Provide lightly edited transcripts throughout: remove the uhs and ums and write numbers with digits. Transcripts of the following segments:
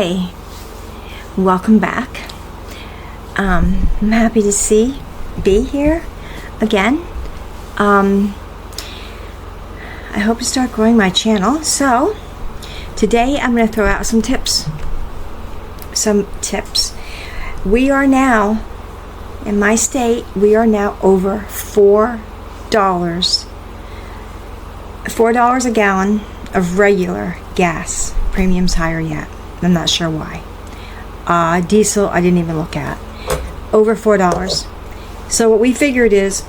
Hi, welcome back. I'm happy to be here again. I hope to start growing my channel. So today I'm going to throw out some tips. We are now, in my state, we are now over $4 a gallon of regular gas. Premium's higher yet. I'm not sure why. Diesel, I didn't even look at. Over $4. So what we figured is,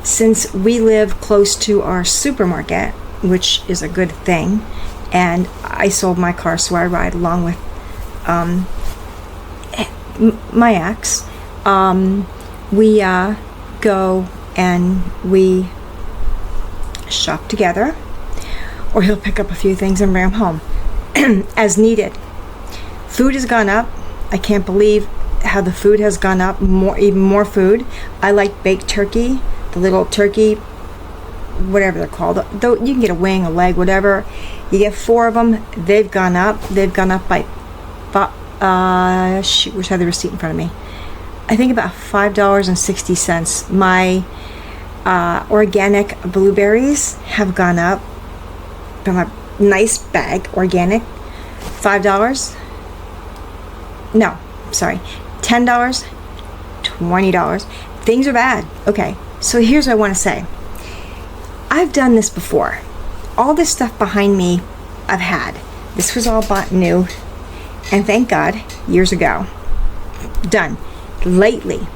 since we live close to our supermarket, which is a good thing, and I sold my car, so I ride along with my ex, we go and we shop together, or he'll pick up a few things and bring them home as needed. Food has gone up. I can't believe how the food has gone up. Even more food. I like baked turkey, the little turkey, whatever they're called. Though you can get a wing, a leg, whatever. You get 4 of them. They've gone up. They've gone up by, shoot, wish I had the receipt in front of me. I think about $5.60. My organic blueberries have gone up. From a nice bag, organic, $5. No, sorry, $10, $20. Things are bad. Okay, so here's what I want to say. I've done this before. All this stuff behind me, I've had. This was all bought new, and thank God, years ago. Done. Lately,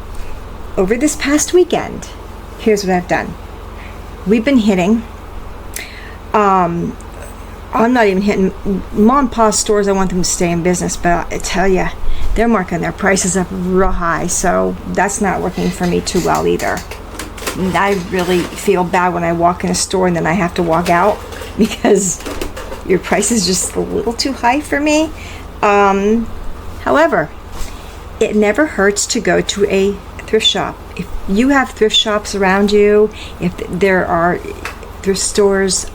over this past weekend, here's what I've done. We've been hitting, I'm not even hitting mom and pop stores. I want them to stay in business, but I tell you, they're marking their prices up real high, so that's not working for me too well either. I really feel bad when I walk in a store and then I have to walk out because your price is just a little too high for me. However, it never hurts to go to a thrift shop. If you have thrift shops around you, if there are thrift stores,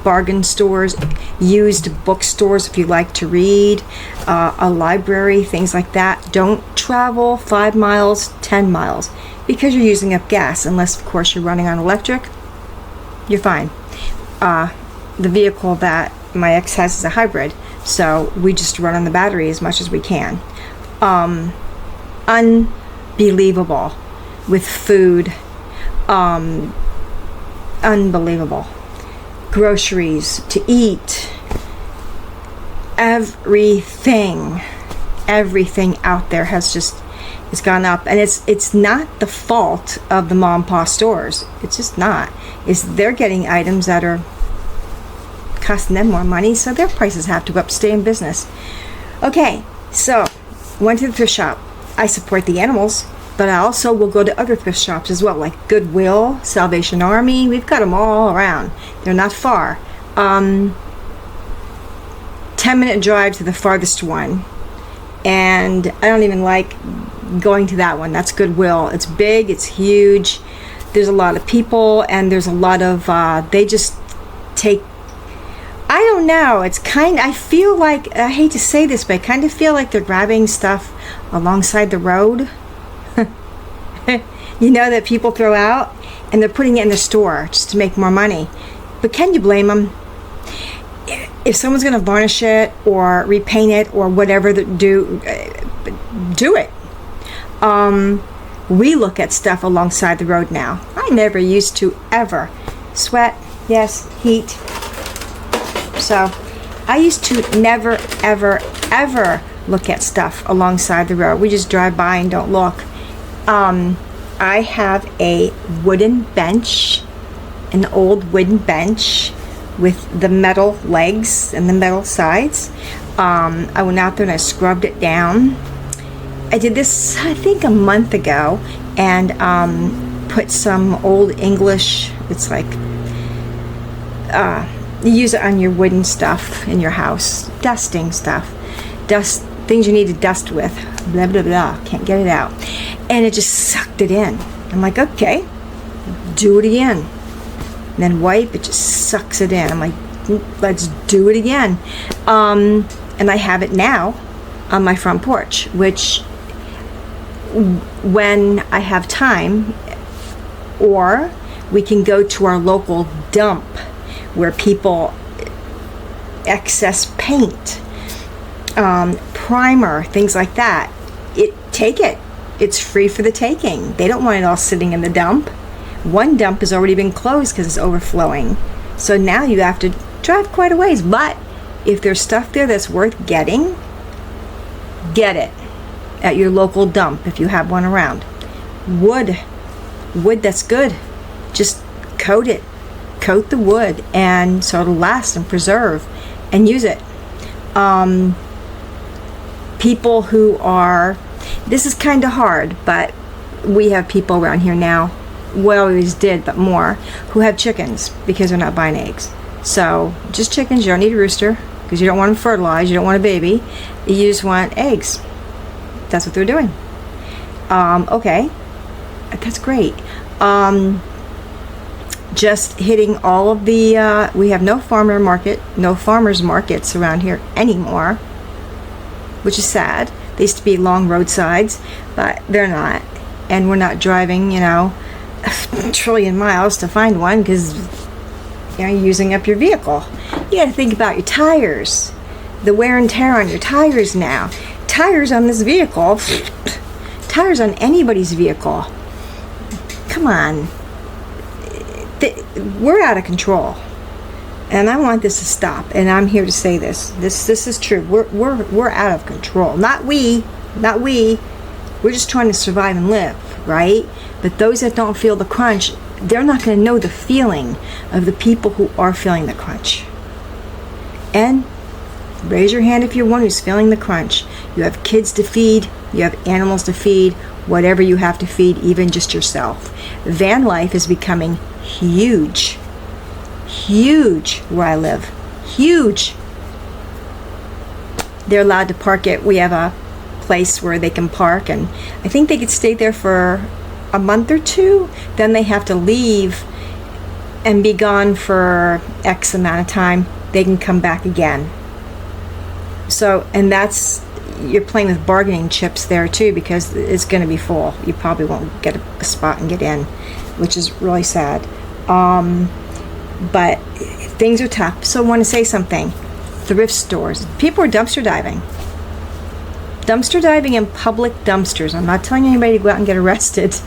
bargain stores, used bookstores if you like to read, a library, things like that. Don't travel 5 miles, 10 miles because you're using up gas, unless of course you're running on electric. You're fine. The vehicle that my ex has is a hybrid, so we just run on the battery as much as we can. Unbelievable with food. Unbelievable. Groceries to eat, everything out there has gone up, and it's not the fault of the mom and pop stores. It's just not. They're getting items that are costing them more money, so their prices have to go up to stay in business. Okay, so went to the thrift shop. I support the animals, but I also will go to other thrift shops as well, like Goodwill, Salvation Army. We've got them all around. They're not far. 10-minute drive to the farthest one. And I don't even like going to that one. That's Goodwill. It's big, it's huge. There's a lot of people, and there's a lot of, they just take, I don't know, I feel like, I hate to say this, but I kind of feel like they're grabbing stuff alongside the road. You know, that people throw out, and they're putting it in the store just to make more money. But can you blame them? If someone's going to varnish it or repaint it or whatever, do it. We look at stuff alongside the road now. I never used to ever. Sweat, yes, heat. So I used to never, ever, ever look at stuff alongside the road. We just drive by and don't look. I have a wooden bench, an old wooden bench with the metal legs and the metal sides. I went out there and I scrubbed it down. I did this, I think, a month ago, and put some old English, it's like, you use it on your wooden stuff in your house, dusting stuff, things you need to dust with, blah, blah, blah, can't get it out. And it just sucked it in. I'm like, okay, do it again. And then wipe, it just sucks it in. I'm like, let's do it again. And I have it now on my front porch, which when I have time, or we can go to our local dump where people excess paint, primer, things like that. Take it. It's free for the taking. They don't want it all sitting in the dump. One dump has already been closed because it's overflowing. So now you have to drive quite a ways. But if there's stuff there that's worth getting, get it at your local dump if you have one around. Wood that's good. Just coat it. Coat the wood, and so it'll last and preserve, and use it. People who are, this is kind of hard, but we have people around here now, well, we always did, but more, who have chickens because they're not buying eggs. So just chickens. You don't need a rooster because you don't want them fertilized. You don't want a baby. You just want eggs. That's what they're doing. Okay, that's great. Just hitting all of the, we have no farmers markets around here anymore, which is sad. They used to be long roadsides, but they're not. And we're not driving, a trillion miles to find one because you're using up your vehicle. You got to think about your tires, the wear and tear on your tires now. Tires on this vehicle, tires on anybody's vehicle. Come on. We're out of control, and I want this to stop. And I'm here to say this. This is true. We're out of control. Not we. We're just trying to survive and live, right? But those that don't feel the crunch, they're not going to know the feeling of the people who are feeling the crunch. And raise your hand if you're one who's feeling the crunch. You have kids to feed. You have animals to feed. Whatever you have to feed, even just yourself. Van life is becoming huge where I live. Huge. They're allowed to park it. We have a place where they can park, and I think they could stay there for a month or two. Then they have to leave and be gone for X amount of time. They can come back again. So, and you're playing with bargaining chips there too, because it's going to be full. You probably won't get a spot and get in, which is really sad. But things are tough. So I want to say something. Thrift stores. People are dumpster diving. Dumpster diving in public dumpsters. I'm not telling anybody to go out and get arrested.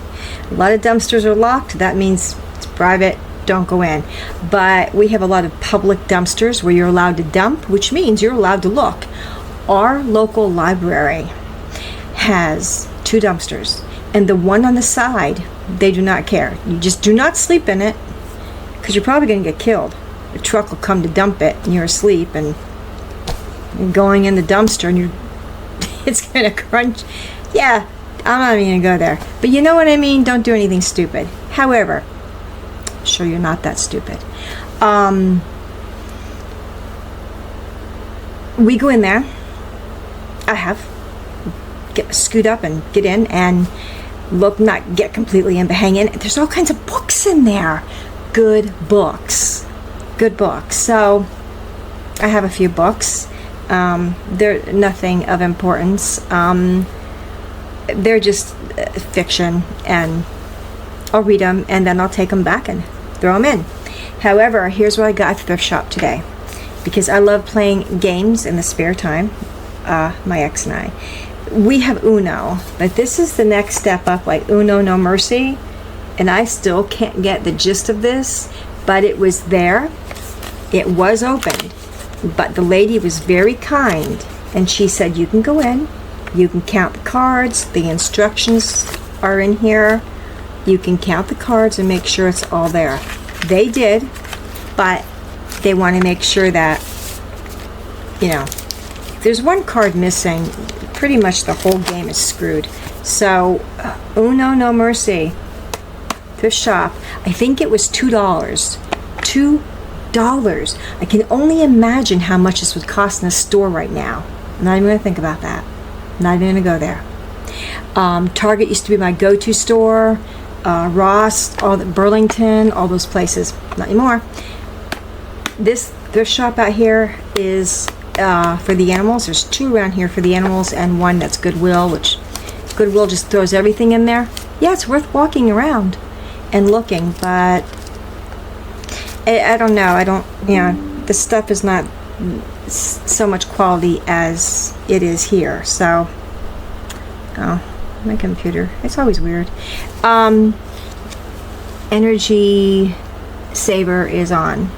A lot of dumpsters are locked. That means it's private. Don't go in. But we have a lot of public dumpsters where you're allowed to dump, which means you're allowed to look. Our local library has 2 dumpsters, and the one on the side, they do not care. You just do not sleep in it, because you're probably going to get killed. The truck will come to dump it, and you're asleep, and you're going in the dumpster, and it's going to crunch. Yeah, I'm not even going to go there. But you know what I mean? Don't do anything stupid. However, I'm sure you're not that stupid. We go in there. I have scoot up and get in and look, not get completely in, but hang in. There's all kinds of books in there. Good books. So I have a few books. They're nothing of importance. They're just fiction, and I'll read them and then I'll take them back and throw them in. However, here's what I got at the thrift shop today, because I love playing games in the spare time. My ex and I, we have Uno, but this is the next step up, like Uno No Mercy, and I still can't get the gist of this, but it was there, it was opened, but the lady was very kind, and she said, you can go in, you can count the cards, the instructions are in here, you can count the cards and make sure it's all there. They did, but they want to make sure that, if there's one card missing, pretty much the whole game is screwed. So, Uno No Mercy, thrift shop, I think it was $2. $2. I can only imagine how much this would cost in a store right now. I'm not even going to think about that. I'm not even going to go there. Target used to be my go-to store. Ross, Burlington, all those places. Not anymore. This thrift shop out here is for the animals. There's 2 around here for the animals and 1 that's Goodwill, which Goodwill just throws everything in there. Yeah, it's worth walking around and looking, but I don't know. I don't, the stuff is not so much quality as it is here. So, oh, my computer. It's always weird. Energy saver is on.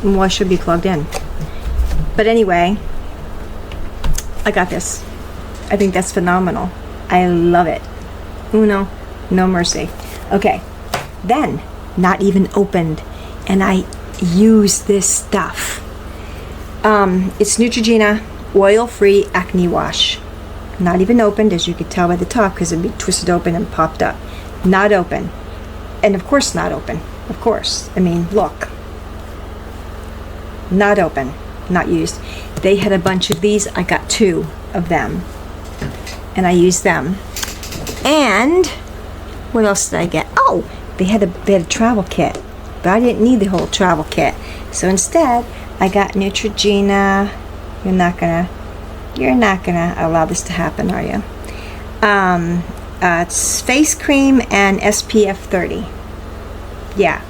Well, it should be plugged in. But anyway, I got this. I think that's phenomenal. I love it. Uno, no mercy. Okay, then, not even opened, and I use this stuff. It's Neutrogena oil-free acne wash. Not even opened, as you could tell by the top, because it'd be twisted open and popped up. Not open. And of course not open. Of course. I mean, look. Not open. Not used. They had a bunch of these. I got 2 of them. And I used them. And what else did I get? Oh, they had a travel kit. But I didn't need the whole travel kit. So instead, I got Neutrogena. You're not gonna allow this to happen, are you? It's face cream and SPF 30. Yeah,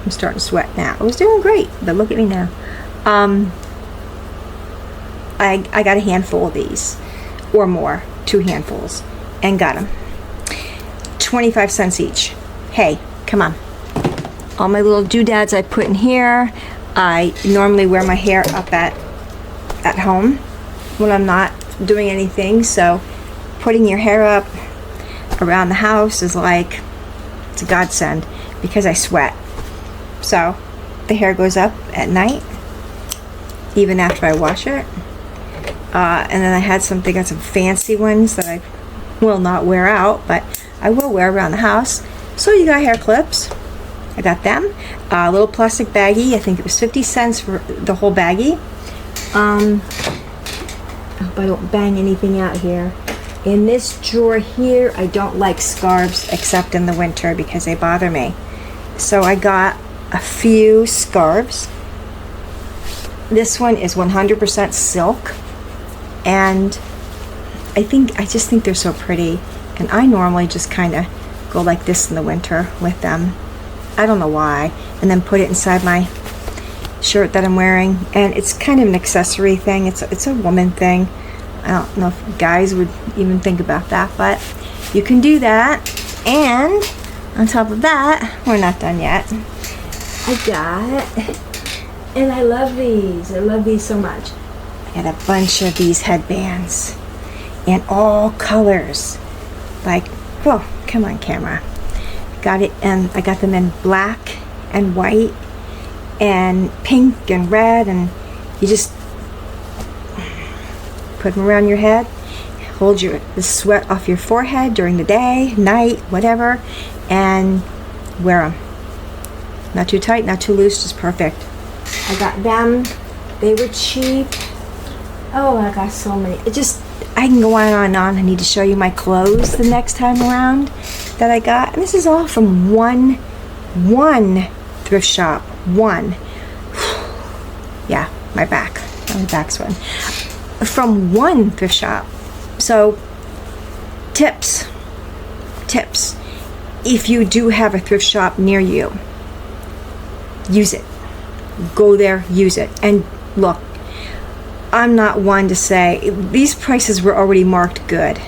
I'm starting to sweat now. I was doing great, but look at me now. I got a handful of these, or more, 2 handfuls, and got them. 25 cents each. Hey, come on. All my little doodads I put in here. I normally wear my hair up at home when I'm not doing anything, so putting your hair up around the house is like, it's a godsend because I sweat. So the hair goes up at night, even after I wash it. And then I got some fancy ones that I will not wear out, but I will wear around the house. So you got hair clips. I got them. A little plastic baggie. I think it was 50 cents for the whole baggie. I hope I don't bang anything out here. In this drawer here, I don't like scarves except in the winter because they bother me. So I got a few scarves. This one is 100% silk, and I just think they're so pretty. And I normally just kind of go like this in the winter with them. I don't know why. And then put it inside my shirt that I'm wearing, and it's kind of an accessory thing. It's a woman thing. I don't know if guys would even think about that, but you can do that. And on top of that, we're not done yet. And I love these. I love these so much. I got a bunch of these headbands in all colors. Like, oh, come on, camera. Got it, and I got them in black and white and pink and red, and you just put them around your head, hold the sweat off your forehead during the day, night, whatever, and wear them. Not too tight, not too loose, just perfect. I got them. They were cheap. Oh, I got so many. I can go on and on. I need to show you my clothes the next time around that I got. And this is all from one thrift shop. One. Yeah, my back's one. From one thrift shop. So, tips. If you do have a thrift shop near you, use it. Go there, use it. And look, I'm not one to say, these prices were already marked good.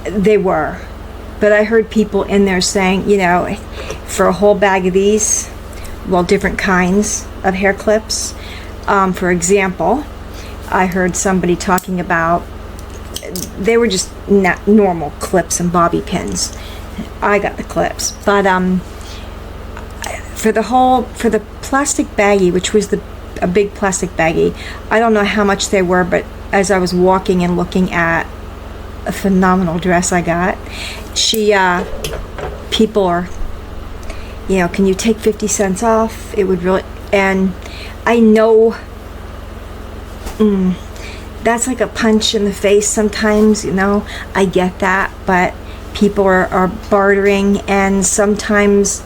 They were. But I heard people in there saying, for a whole bag of these, well, different kinds of hair clips. For example, I heard somebody talking about, they were just not normal clips and bobby pins. I got the clips. But for the plastic baggie, which was a big plastic baggie, I don't know how much they were, but as I was walking and looking at a phenomenal dress I got, people are, can you take 50 cents off? It would really, and I know that's like a punch in the face sometimes, I get that, but people are bartering, and sometimes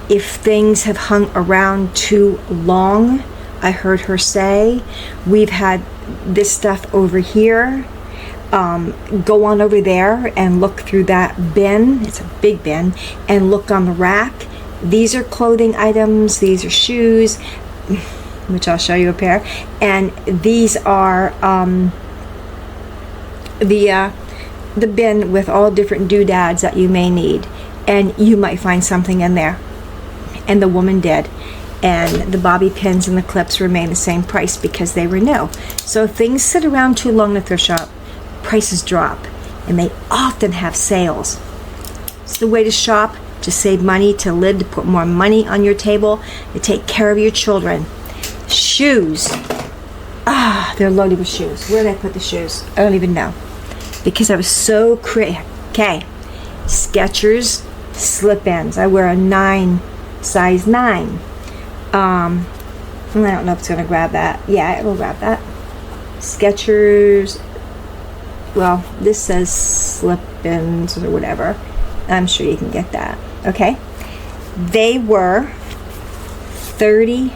if things have hung around too long I heard her say, we've had this stuff over here. Go on over there and look through that bin. It's a big bin. And look on the rack. These are clothing items. These are shoes, which I'll show you a pair. And these are the bin with all different doodads that you may need. And you might find something in there. And the woman did. And the bobby pins and the clips remain the same price because they were new. So if things sit around too long in the thrift shop, prices drop, and they often have sales. It's the way to shop, to save money, to live, to put more money on your table, to take care of your children. Shoes. They're loaded with shoes. Where did I put the shoes? I don't even know. Because I was so crazy. Okay. Skechers slip-ins. I wear a size 9. I don't know if it's going to grab that. Yeah, it will grab that. Skechers. Well, this says slip-ins or whatever. I'm sure you can get that. Okay. They were $30.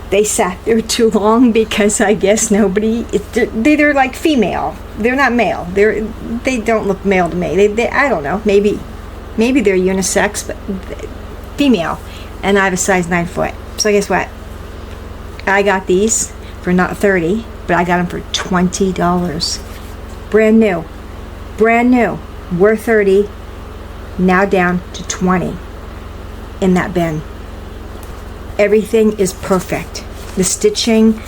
They sat there too long because I guess they're like female. They're not male. They don't look male to me. They I don't know. Maybe they're unisex, but female. And I have a size 9 foot. So guess what? I got these for not $30, but I got them for $20. Brand new. Worth $30. Now down to $20 in that bin. Everything is perfect. The stitching,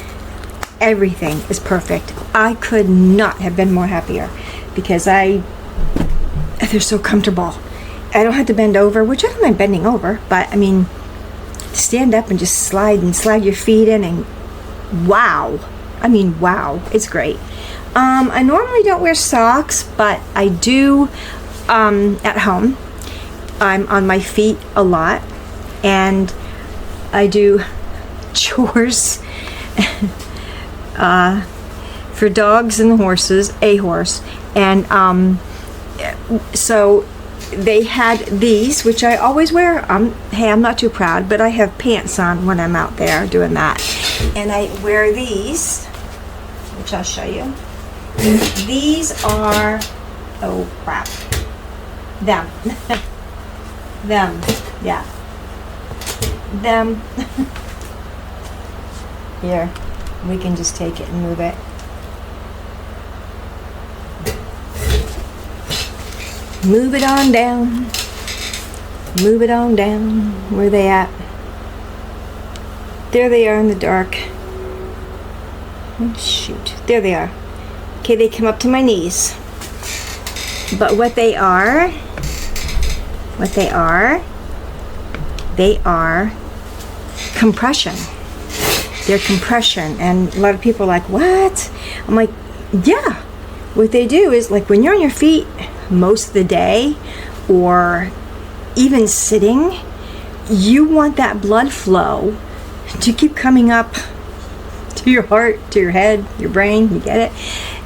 everything is perfect. I could not have been more happier because they're so comfortable. I don't have to bend over, which I don't mind bending over, but I mean, stand up and just slide your feet in, and wow. I mean, wow, it's great. I normally don't wear socks, but I do at home. I'm on my feet a lot, and I do chores for dogs and horses, a horse, and so they had these, which I always wear. Hey, I'm not too proud, but I have pants on when I'm out there doing that, and I wear these, which I'll show you. These are, oh crap, them, yeah. Them. Here, we can just take it and move it. Move it on down. Move it on down. Where are they at? There they are in the dark. Oh, shoot. There they are. Okay, they come up to my knees. But what they are compression. They're compression. And a lot of people are like, what? I'm like, yeah. What they do is, like, when you're on your feet most of the day, or even sitting, you want that blood flow to keep coming up to your heart, to your head, your brain, you get it?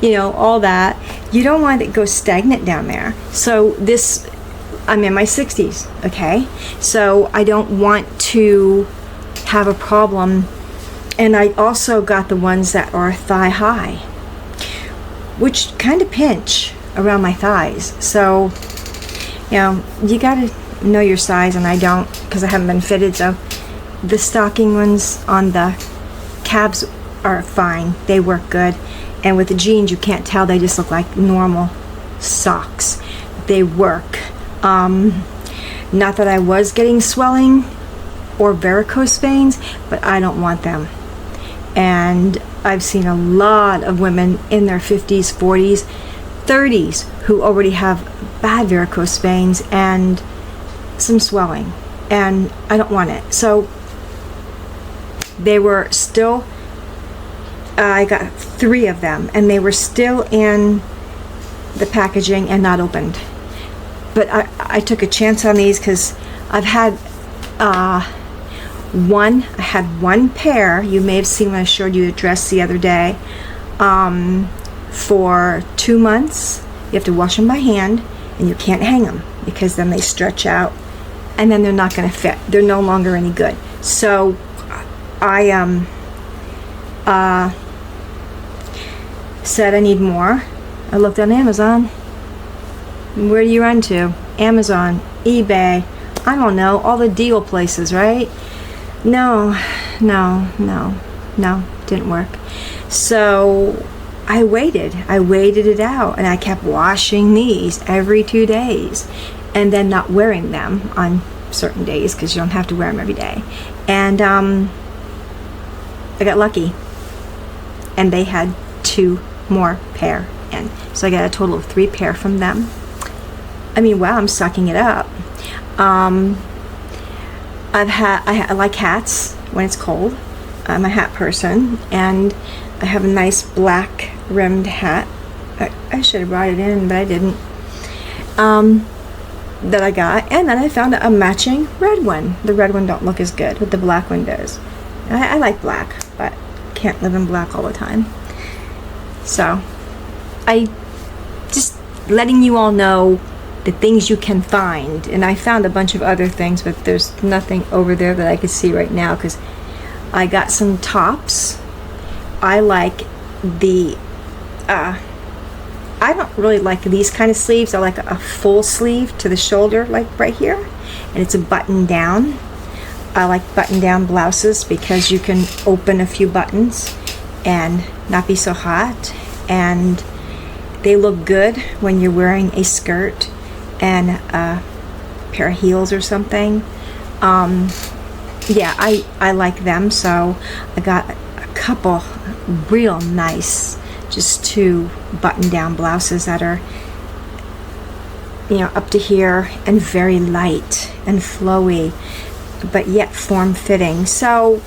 You know, all that. You don't want it to go stagnant down there. So this, I'm in my 60s, okay? So I don't want to have a problem. And I also got the ones that are thigh high, which kind of pinch around my thighs. So, you know, you gotta know your size, and I don't, because I haven't been fitted. So the stocking ones on the calves are fine. They work good. And with the jeans, you can't tell. They just look like normal socks. They work. Not that I was getting swelling or varicose veins, but I don't want them. And I've seen a lot of women in their 50s, 40s, 30s who already have bad varicose veins and some swelling, and I don't want it. So they were still, I got 3 of them, and they were still in the packaging and not opened. But I took a chance on these because I've had I had one pair. You may have seen when I showed you the dress the other day. For 2 months, you have to wash them by hand, and you can't hang them because then they stretch out, and then they're not going to fit. They're no longer any good. So I said I need more. I looked on Amazon. Where do you run to? Amazon, eBay, I don't know, all the deal places, right? No, didn't work. So I waited it out, and I kept washing these every 2 days and then not wearing them on certain days because you don't have to wear them every day. And I got lucky, and they had 2 more pair in. So I got a total of 3 pair from them. I mean, wow, I'm sucking it up. I like hats when it's cold. I'm a hat person, and I have a nice black rimmed hat. I should have brought it in, but I didn't. That I got, and then I found a matching red one. The red one don't look as good, but the black one does. I like black, but can't live in black all the time. So I just letting you all know the things you can find, and I found a bunch of other things, but there's nothing over there that I could see right now because I got some tops. I like the I don't really like these kind of sleeves. I like a full sleeve to the shoulder, like right here, and it's a button down. I like button down blouses because you can open a few buttons and not be so hot, and they look good when you're wearing a skirt and a pair of heels or something. Yeah, I like them, so I got a couple real nice, just 2 button-down blouses that are, you know, up to here and very light and flowy, but yet form-fitting. So,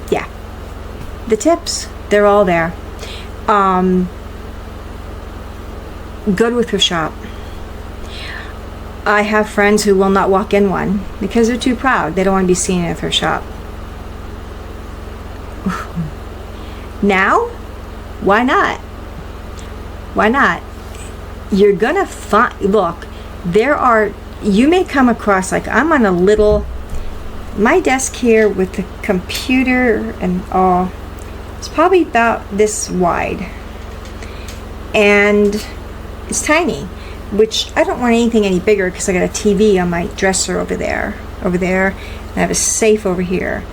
yeah, the tips, they're all there. Go to a thrift shop. I have friends who will not walk in one because they're too proud. They don't want to be seen in a thrift shop. Now, why not? Why not? You're gonna find, look, you may come across, like I'm on my desk here with the computer and all, it's probably about this wide. And it's tiny, which I don't want anything any bigger because I got a TV on my dresser over there, and I have a safe over here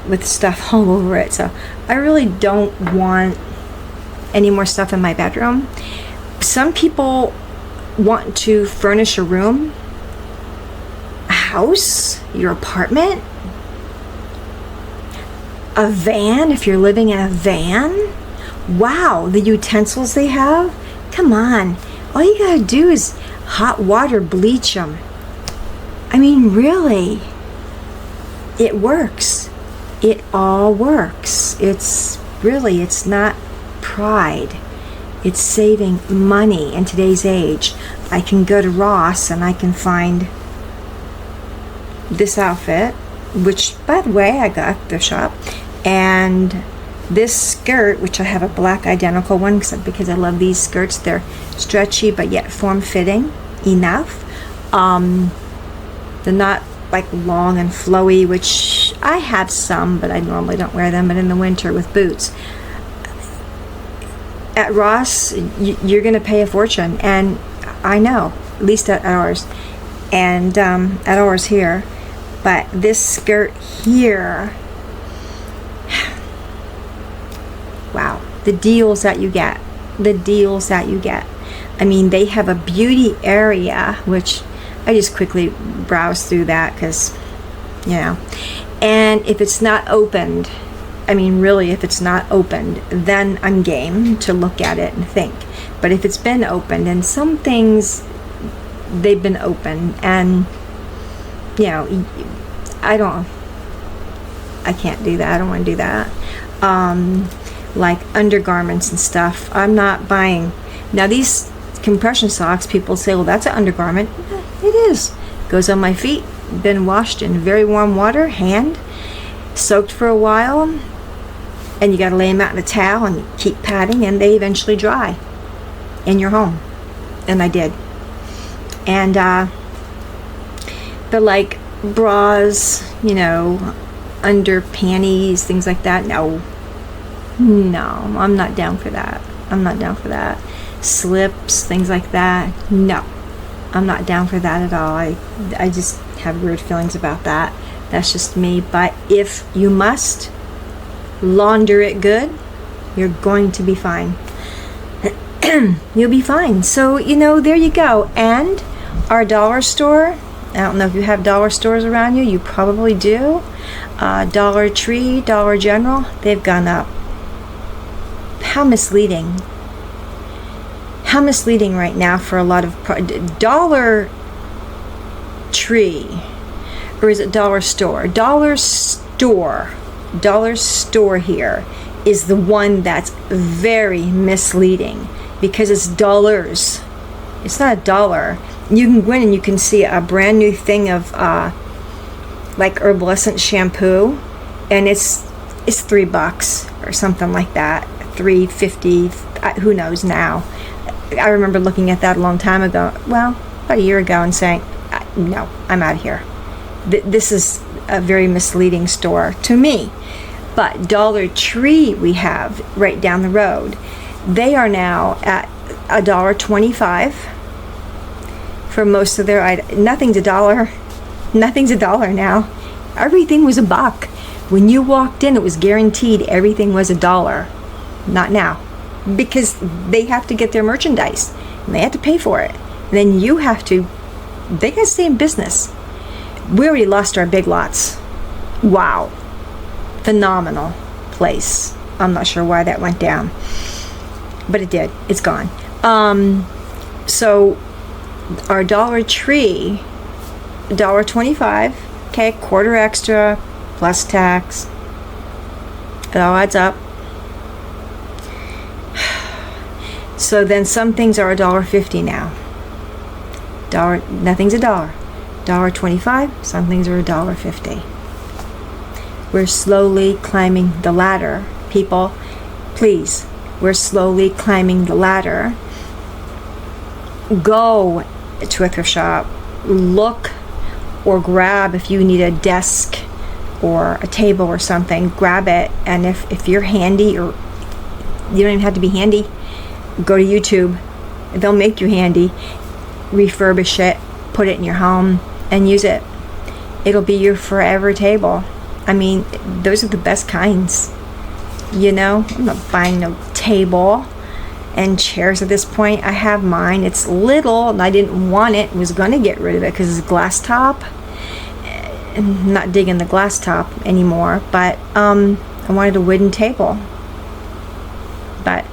with stuff all over it. So I really don't want any more stuff in my bedroom. Some people want to furnish a room, a house, your apartment, a van if you're living in a van. Wow, the utensils they have. Come on, all you gotta do is hot water bleach them. I mean, really, it works. It all works. It's not pride. It's saving money in today's age. I can go to Ross and I can find this outfit, which, by the way, I got at the shop, and this skirt, which I have a black identical one because I love these skirts. They're stretchy but yet form-fitting enough. They're not like long and flowy, which I have some, but I normally don't wear them, but in the winter with boots. At Ross, you're going to pay a fortune, and I know, at least at ours, and at ours here. But this skirt here, wow, the deals that you get. I mean, they have a beauty area, which I just quickly browse through that because, you know, and if it's not opened, I mean, really, if it's not opened, then I'm game to look at it and think. But if it's been opened, and some things, they've been opened, and, you know, I can't do that. I don't want to do that. Like undergarments and stuff, I'm not buying. Now, these compression socks, people say, well, that's an undergarment. It is. Goes on my feet, been washed in very warm water, hand, soaked for a while, and you got to lay them out in a towel and keep patting, and they eventually dry in your home. And I did. And but like bras, under panties, things like that. No, I'm not down for that. Slips, things like that. No, I'm not down for that at all. I just have weird feelings about that. That's just me. But if you must launder it good, you're going to be fine. You'll be fine. So, there you go. And our dollar store, I don't know if you have dollar stores around you. You probably do. Dollar Tree, Dollar General, they've gone up. How misleading. How misleading right now for a lot of Dollar Tree, or is it Dollar Store? Dollar Store here is the one that's very misleading because it's dollars. It's not a dollar. You can go in and you can see a brand new thing of like Herbal Essence shampoo, and it's $3 or something like that. $3.50. Who knows now? I remember looking at that a long time ago. Well, about a year ago, and saying, "No, I'm out of here." This is a very misleading store to me. But Dollar Tree we have right down the road. They are now at $1.25 for most of their items. Nothing's a dollar. Nothing's a dollar now. Everything was $1. When you walked in, it was guaranteed everything was $1. Not now. Because they have to get their merchandise. And they have to pay for it. And then they got to stay in business. We already lost our Big Lots. Wow. Phenomenal place. I'm not sure why that went down. But it did. It's gone. So our Dollar Tree, $1.25, okay, quarter extra, plus tax. It all adds up. So then some things are $1.50 now. Nothing's a dollar. $1.25, some things are $1.50. We're slowly climbing the ladder. People, please, we're slowly climbing the ladder. Go to a thrift shop. Look or grab if you need a desk or a table or something. Grab it. And if you're handy, or you don't even have to be handy, go to YouTube. They'll make you handy. Refurbish it. Put it in your home and use it. It'll be your forever table. I mean, those are the best kinds. I'm not buying no table and chairs at this point. I have mine. It's little and I didn't want it. Was going to get rid of it because it's glass top. I'm not digging the glass top anymore, but I wanted a wooden table. But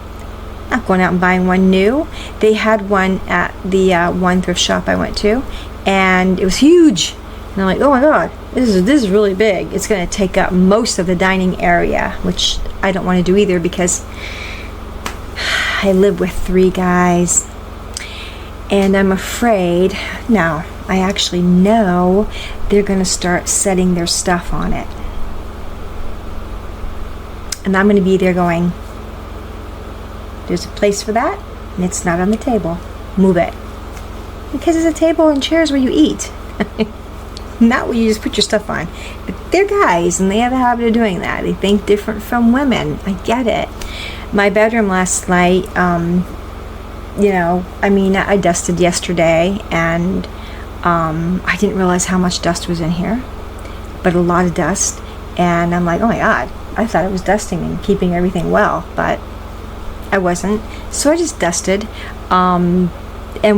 I'm not going out and buying one new. They had one at the one thrift shop I went to, and it was huge. And I'm like, oh my God, this is really big. It's going to take up most of the dining area, which I don't want to do either because I live with 3 guys. And I'm afraid, no, I actually know they're going to start setting their stuff on it. And I'm going to be there going, there's a place for that, and it's not on the table. Move it. Because it's a table and chairs where you eat. Not where you just put your stuff on. But they're guys, and they have a habit of doing that. They think different from women. I get it. My bedroom last night, I dusted yesterday, and I didn't realize how much dust was in here. But a lot of dust. And I'm like, oh my God, I thought I was dusting and keeping everything well. But I wasn't. So I just dusted. And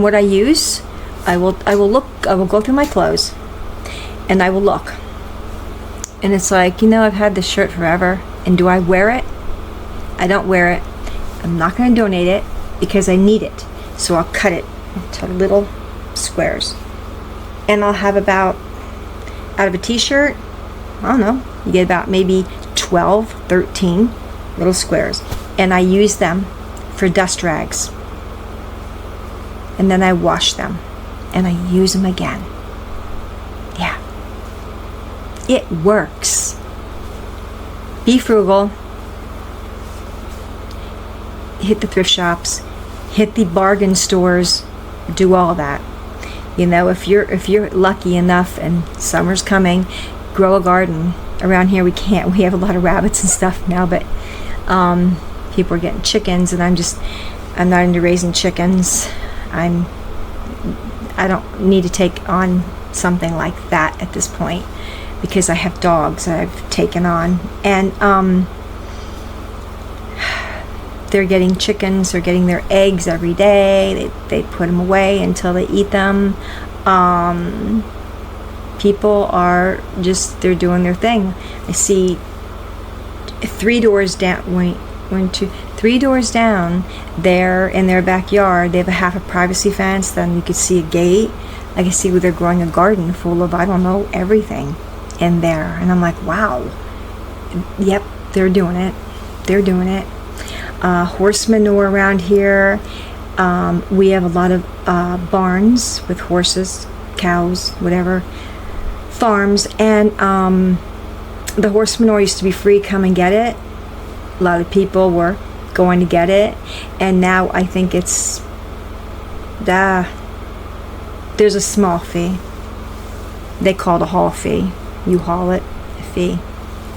what I use, I will go through my clothes. And I will look. And it's like, I've had this shirt forever. And do I wear it? I don't wear it. I'm not going to donate it because I need it. So I'll cut it into little squares. And I'll have about, out of a t-shirt, I don't know, you get about maybe 12, 13 little squares. And I use them for dust rags. And then I wash them. And I use them again. Yeah. It works. Be frugal. Hit the thrift shops. Hit the bargain stores. Do all that. You know, if you're lucky enough and summer's coming, grow a garden. Around here we can't. We have a lot of rabbits and stuff now, but people are getting chickens, and I'm not into raising chickens. I don't need to take on something like that at this point, because I have dogs that I've taken on, and they're getting chickens, they're getting their eggs every day. They put them away until they eat them. People are just, they're doing their thing. I see 3 doors down, three doors down there in their backyard, they have a half a privacy fence, then you could see a gate. I can see where they're growing a garden full of, I don't know, everything in there. And I'm like, wow, yep, they're doing it. They're doing it. Horse manure around here. We have a lot of barns with horses, cows, whatever, farms, and the horse manure used to be free. Come and get it. A lot of people were going to get it, and now I think there's a small fee. They call it a haul fee. You haul it, a fee.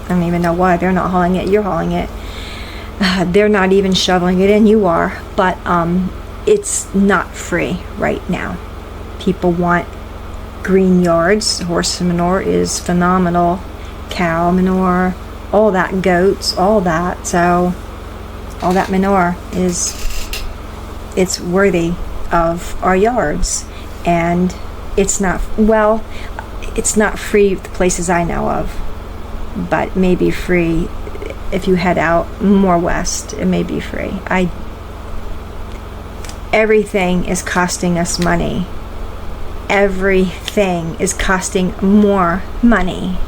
I don't even know why. They're not hauling it, you're hauling it. They're not even shoveling it in, you are. But it's not free right now. People want green yards. Horse manure is phenomenal. Cow manure, all that, goats, all that. So all that manure it's worthy of our yards. And it's not, well, it's not free the places I know of, but maybe free if you head out more west. It may be free. Everything is costing us money. Everything is costing more money.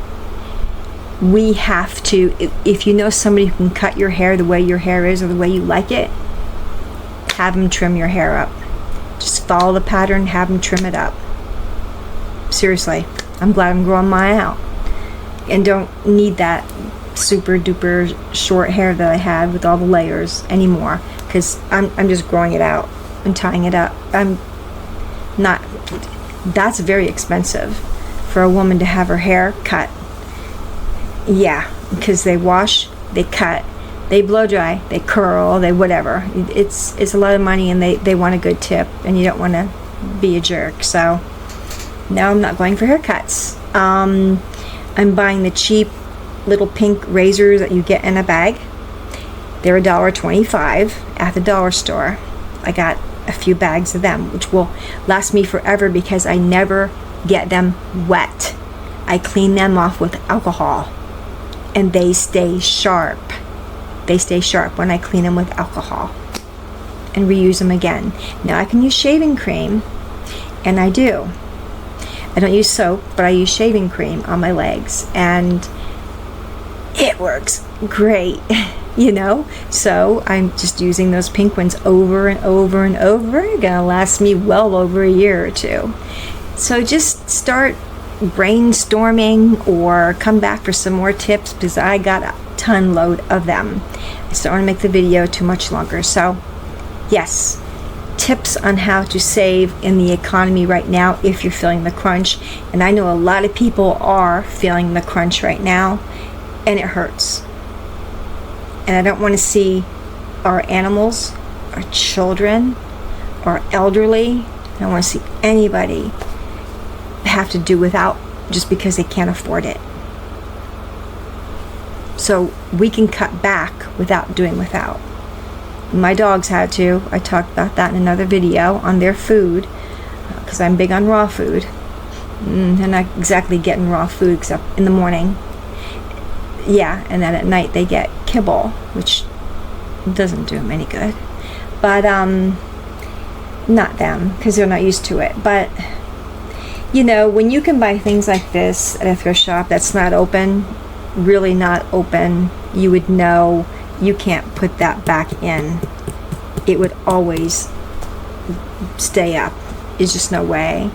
We have to, if you know somebody who can cut your hair the way your hair is or the way you like it, have them trim your hair up. Just follow the pattern, have them trim it up. Seriously, I'm glad I'm growing mine out and don't need that super duper short hair that I had with all the layers anymore, because I'm just growing it out and tying it up. That's very expensive for a woman to have her hair cut. Yeah, because they wash, they cut, they blow dry, they curl, they whatever. It's a lot of money, and they want a good tip, and you don't want to be a jerk. So no, I'm not going for haircuts. I'm buying the cheap little pink razors that you get in a bag. They're $1.25 at the dollar store. I got a few bags of them, which will last me forever because I never get them wet. I clean them off with alcohol, and they stay sharp. They stay sharp when I clean them with alcohol and reuse them again. Now I can use shaving cream, and I do. I don't use soap, but I use shaving cream on my legs, and it works great, you know? So I'm just using those pink ones over and over and over. It's gonna last me well over a year or two. So just start brainstorming or come back for some more tips, because I got a ton load of them. I just don't want to make the video too much longer. So yes, tips on how to save in the economy right now if you're feeling the crunch. And I know a lot of people are feeling the crunch right now, and it hurts. And I don't want to see our animals, our children, our elderly, I don't want to see anybody have to do without just because they can't afford it. So we can cut back without doing without. My dogs had to. I talked about that in another video on their food, because I'm big on raw food. They're not exactly getting raw food except in the morning. Yeah, and then at night they get kibble, which doesn't do them any good. But not them, because they're not used to it. But you know, when you can buy things like this at a thrift shop that's not open, really not open, you would know you can't put that back in. It would always stay up. There's just no way.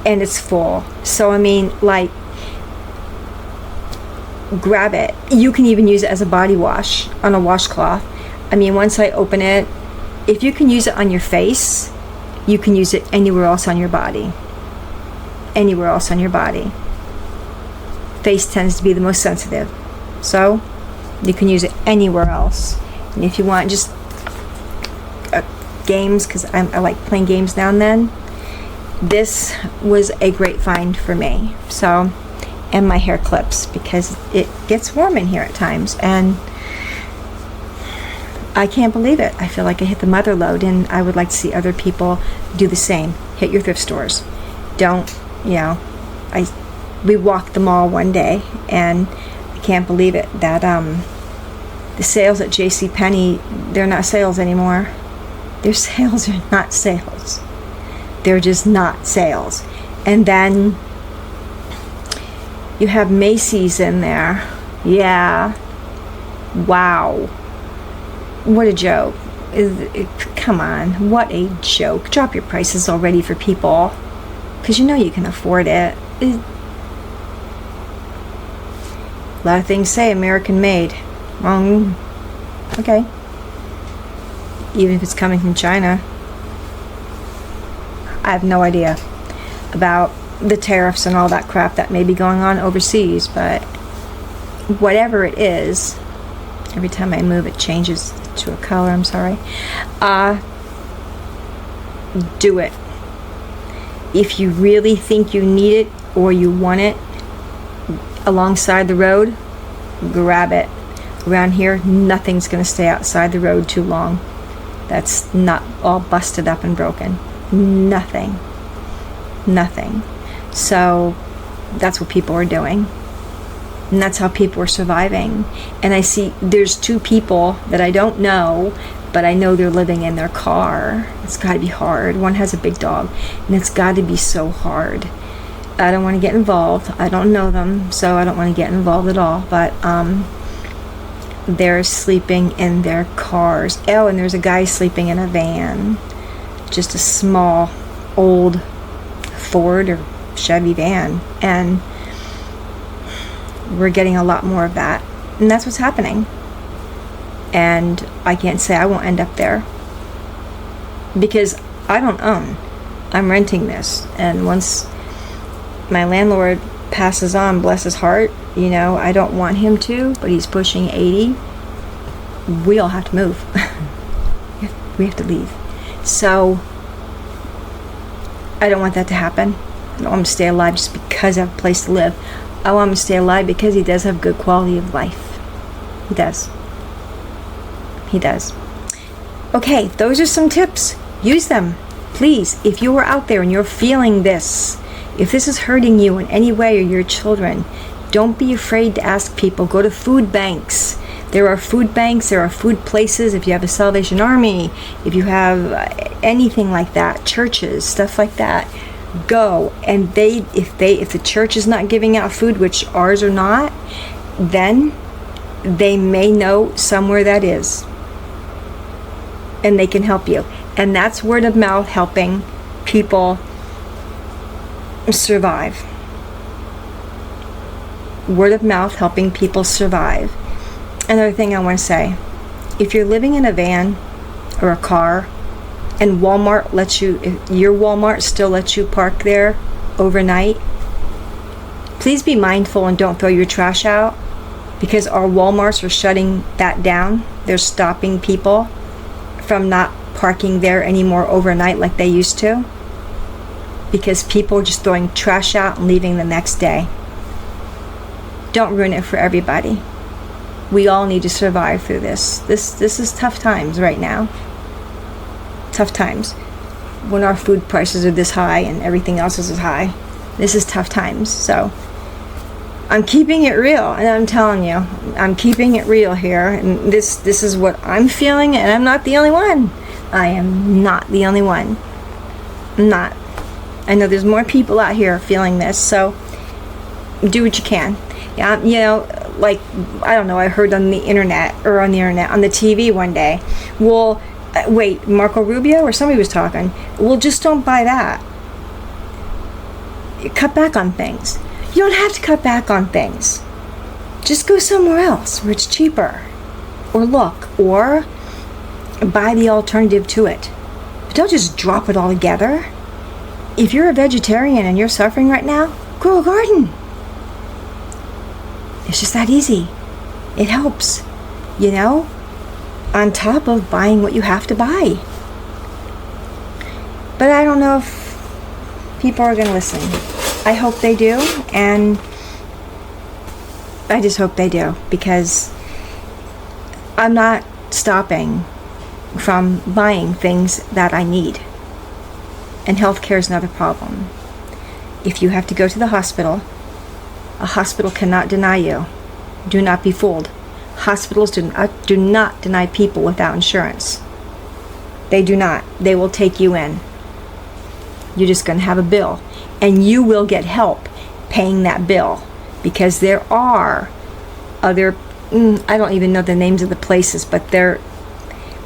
And it's full. So I mean, like, grab it. You can even use it as a body wash on a washcloth. I mean, once I open it, if you can use it on your face, you can use it anywhere else on your body. anywhere else on your body. Face tends to be the most sensitive, so you can use it anywhere else. And if you want just games, because I like playing games now and then, this was a great find for me. So, and my hair clips, because it gets warm in here at times, and I can't believe it. I feel like I hit the mother lode, and I would like to see other people do the same. Hit your thrift stores. Don't, we walked the mall one day, and I can't believe it that the sales at JCPenney, they're not sales anymore. Their sales are not sales. They're just not sales. And then you have Macy's in there. Yeah. Wow. What a joke. Come on. What a joke. Drop your prices already for people, because you know you can afford it. A lot of things say American made. Okay. Even if it's coming from China. I have no idea about the tariffs and all that crap that may be going on overseas, but whatever it is, every time I move it changes to a color, I'm sorry. Do it. If you really think you need it or you want it alongside the road, grab it. Around here, nothing's going to stay outside the road too long. That's not all busted up and broken. Nothing. So that's what people are doing, and that's how people are surviving. And I see there's two people that I don't know, but I know they're living in their car. It's got to be hard. One has a big dog, and it's got to be so hard. I don't want to get involved. I don't know them, so I don't want to get involved at all, but they're sleeping in their cars. Oh, and there's a guy sleeping in a van. Just a small, old Ford or Chevy van. And we're getting a lot more of that. And that's what's happening. And I can't say I won't end up there, because I don't own. I'm renting this. And once my landlord passes on, bless his heart, I don't want him to, but he's pushing 80. We all have to move. We have to leave. So I don't want that to happen. I don't want him to stay alive just because I have a place to live. I want him to stay alive because he does have good quality of life. He does. Okay, those are some tips. Use them. Please, if you are out there and you're feeling this, if this is hurting you in any way or your children, don't be afraid to ask people. Go to food banks. There are food banks, there are food places. If you have a Salvation Army, if you have anything like that, churches, stuff like that, go. And if the church is not giving out food, which ours are not, then they may know somewhere that is, and they can help you. And that's word of mouth helping people survive. Word of mouth helping people survive. Another thing I want to say, if you're living in a van or a car and Walmart lets you, if your Walmart still lets you park there overnight, please be mindful and don't throw your trash out, because our Walmarts are shutting that down. They're stopping people from not parking there anymore overnight like they used to, because people are just throwing trash out and leaving the next day. Don't ruin it for everybody. We all need to survive through this. This is tough times right now. Tough times. When our food prices are this high and everything else is as high. This is tough times. So I'm keeping it real, and I'm telling you, I'm keeping it real here. And this is what I'm feeling, and I'm not the only one. I am not the only one. I'm not. I know there's more people out here feeling this, so do what you can. Yeah, like, I don't know, I heard on the TV one day, well, wait, Marco Rubio or somebody was talking, well, just don't buy that. Cut back on things. You don't have to cut back on things. Just go somewhere else where it's cheaper, or look, or buy the alternative to it. But don't just drop it all together. If you're a vegetarian and you're suffering right now, grow a garden. It's just that easy. It helps, you know, on top of buying what you have to buy. But I don't know if people are going to listen. I hope they do, and I just hope they do, because I'm not stopping from buying things that I need. And healthcare is not a problem. If you have to go to the hospital, a hospital cannot deny you. Do not be fooled. Hospitals do not deny people without insurance. They do not. They will take you in. You're just going to have a bill. And you will get help paying that bill. Because there are other, I don't even know the names of the places, but there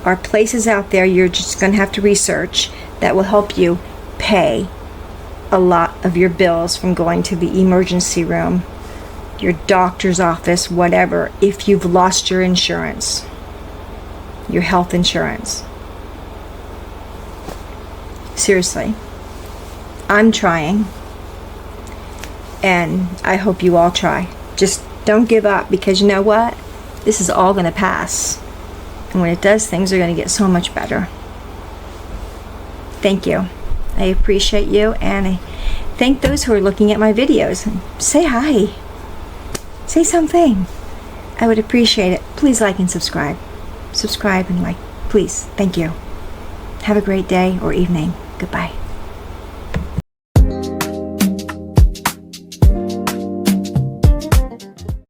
are places out there you're just going to have to research that will help you pay a lot of your bills, from going to the emergency room, your doctor's office, whatever, if you've lost your insurance, your health insurance. Seriously, I'm trying, and I hope you all try. Just don't give up, because you know what? This is all going to pass. And when it does, things are going to get so much better. Thank you. I appreciate you, and I thank those who are looking at my videos. Say hi. Say something. I would appreciate it. Please like and subscribe. Subscribe and like. Please. Thank you. Have a great day or evening. Goodbye.